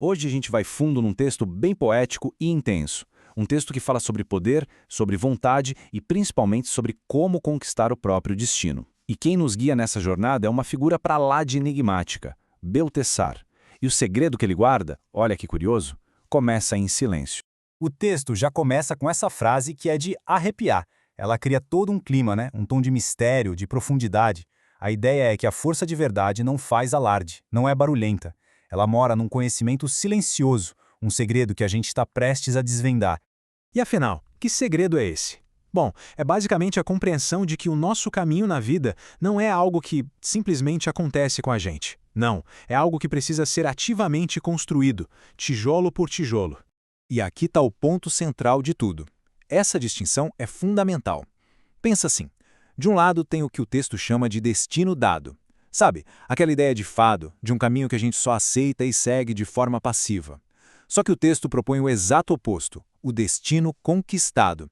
Hoje a gente vai fundo num texto bem poético e intenso. Um texto que fala sobre poder, sobre vontade e principalmente sobre como conquistar o próprio destino. E quem nos guia nessa jornada é uma figura para lá de enigmática, Beltesar. E o segredo que ele guarda, olha que curioso, começa em silêncio. O texto já começa com essa frase que é de arrepiar. Ela cria todo um clima, né? Um tom de mistério, de profundidade. A ideia é que a força de verdade não faz alarde, não é barulhenta. Ela mora num conhecimento silencioso, um segredo que a gente está prestes a desvendar. E afinal, que segredo é esse? Bom, é basicamente a compreensão de que o nosso caminho na vida não é algo que simplesmente acontece com a gente. Não, é algo que precisa ser ativamente construído, tijolo por tijolo. E aqui está o ponto central de tudo. Essa distinção é fundamental. Pensa assim, de um lado tem o que o texto chama de destino dado. Sabe, aquela ideia de fado, de um caminho que a gente só aceita e segue de forma passiva. Só que o texto propõe o exato oposto, o destino conquistado.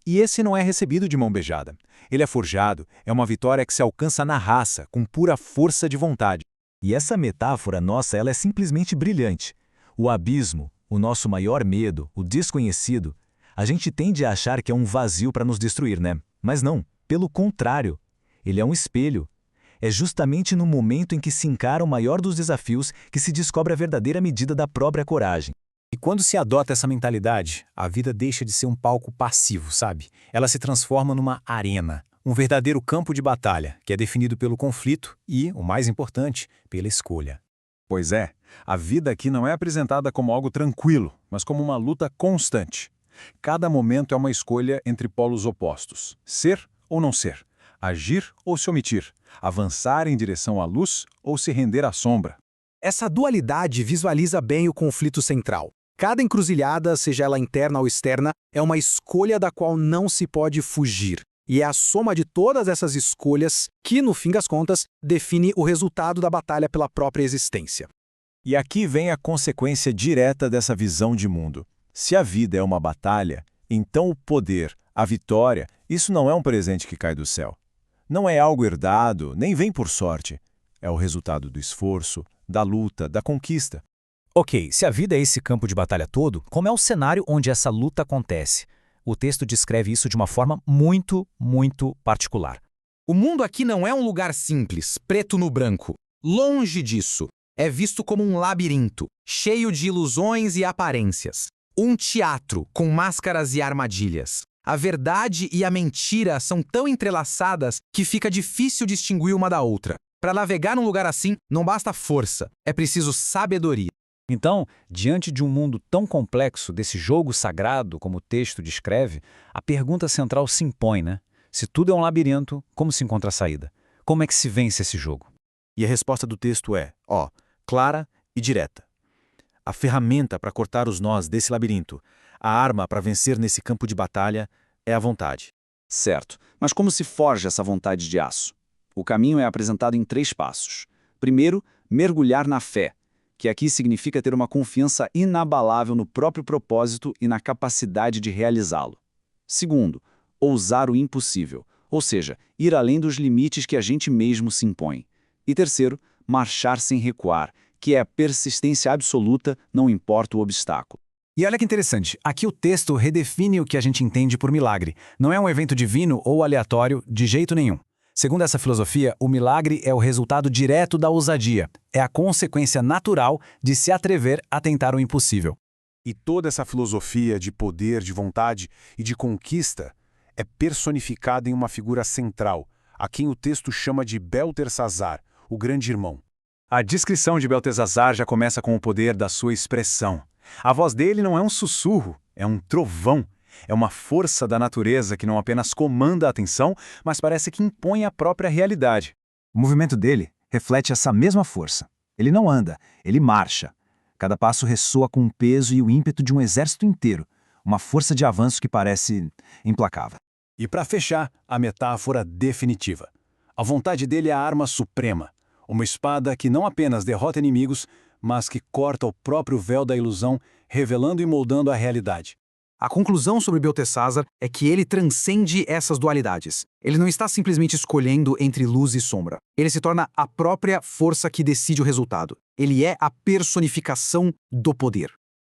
E esse não é recebido de mão beijada. Ele é forjado, é uma vitória que se alcança na raça, com pura força de vontade. E essa metáfora nossa, ela é simplesmente brilhante. O abismo, o nosso maior medo, o desconhecido, a gente tende a achar que é um vazio para nos destruir, né? Mas não, pelo contrário. Ele é um espelho. É justamente no momento em que se encara o maior dos desafios que se descobre a verdadeira medida da própria coragem. E quando se adota essa mentalidade, a vida deixa de ser um palco passivo, sabe? Ela se transforma numa arena, um verdadeiro campo de batalha, que é definido pelo conflito e, o mais importante, pela escolha. Pois é, a vida aqui não é apresentada como algo tranquilo, mas como uma luta constante. Cada momento é uma escolha entre polos opostos, ser ou não ser, agir ou se omitir, avançar em direção à luz ou se render à sombra. Essa dualidade visualiza bem o conflito central. Cada encruzilhada, seja ela interna ou externa, é uma escolha da qual não se pode fugir. E é a soma de todas essas escolhas que, no fim das contas, define o resultado da batalha pela própria existência. E aqui vem a consequência direta dessa visão de mundo. Se a vida é uma batalha, então o poder, a vitória, isso não é um presente que cai do céu. Não é algo herdado, nem vem por sorte. É o resultado do esforço, da luta, da conquista. Ok, se a vida é esse campo de batalha todo, como é o cenário onde essa luta acontece? O texto descreve isso de uma forma muito particular. O mundo aqui não é um lugar simples, preto no branco. Longe disso. É visto como um labirinto, cheio de ilusões e aparências. Um teatro com máscaras e armadilhas. A verdade e a mentira são tão entrelaçadas que fica difícil distinguir uma da outra. Para navegar num lugar assim, não basta força, é preciso sabedoria. Então, diante de um mundo tão complexo, desse jogo sagrado, como o texto descreve, a pergunta central se impõe, né? Se tudo é um labirinto, como se encontra a saída? Como é que se vence esse jogo? E a resposta do texto é, clara e direta. A ferramenta para cortar os nós desse labirinto, a arma para vencer nesse campo de batalha, é a vontade. Certo, mas como se forja essa vontade de aço? O caminho é apresentado em 3 passos. Primeiro, mergulhar na fé, que aqui significa ter uma confiança inabalável no próprio propósito e na capacidade de realizá-lo. Segundo, ousar o impossível, ou seja, ir além dos limites que a gente mesmo se impõe. E terceiro, marchar sem recuar, que é a persistência absoluta, não importa o obstáculo. E olha que interessante, aqui o texto redefine o que a gente entende por milagre. Não é um evento divino ou aleatório de jeito nenhum. Segundo essa filosofia, o milagre é o resultado direto da ousadia. É a consequência natural de se atrever a tentar o impossível. E toda essa filosofia de poder, de vontade e de conquista é personificada em uma figura central, a quem o texto chama de Beltesazar, o grande irmão. A descrição de Beltesazar já começa com o poder da sua expressão. A voz dele não é um sussurro, é um trovão. É uma força da natureza que não apenas comanda a atenção, mas parece que impõe a própria realidade. O movimento dele reflete essa mesma força. Ele não anda, ele marcha. Cada passo ressoa com o peso e o ímpeto de um exército inteiro, uma força de avanço que parece implacável. E para fechar, a metáfora definitiva. A vontade dele é a arma suprema, uma espada que não apenas derrota inimigos, mas que corta o próprio véu da ilusão, revelando e moldando a realidade. A conclusão sobre Belteshazzar é que ele transcende essas dualidades. Ele não está simplesmente escolhendo entre luz e sombra. Ele se torna a própria força que decide o resultado. Ele é a personificação do poder.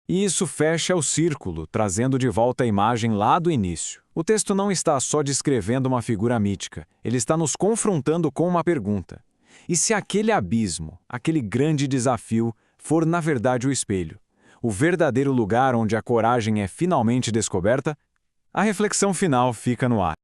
E isso fecha o círculo, trazendo de volta a imagem lá do início. O texto não está só descrevendo uma figura mítica, ele está nos confrontando com uma pergunta. E se aquele abismo, aquele grande desafio, for na verdade o espelho, o verdadeiro lugar onde a coragem é finalmente descoberta? A reflexão final fica no ar.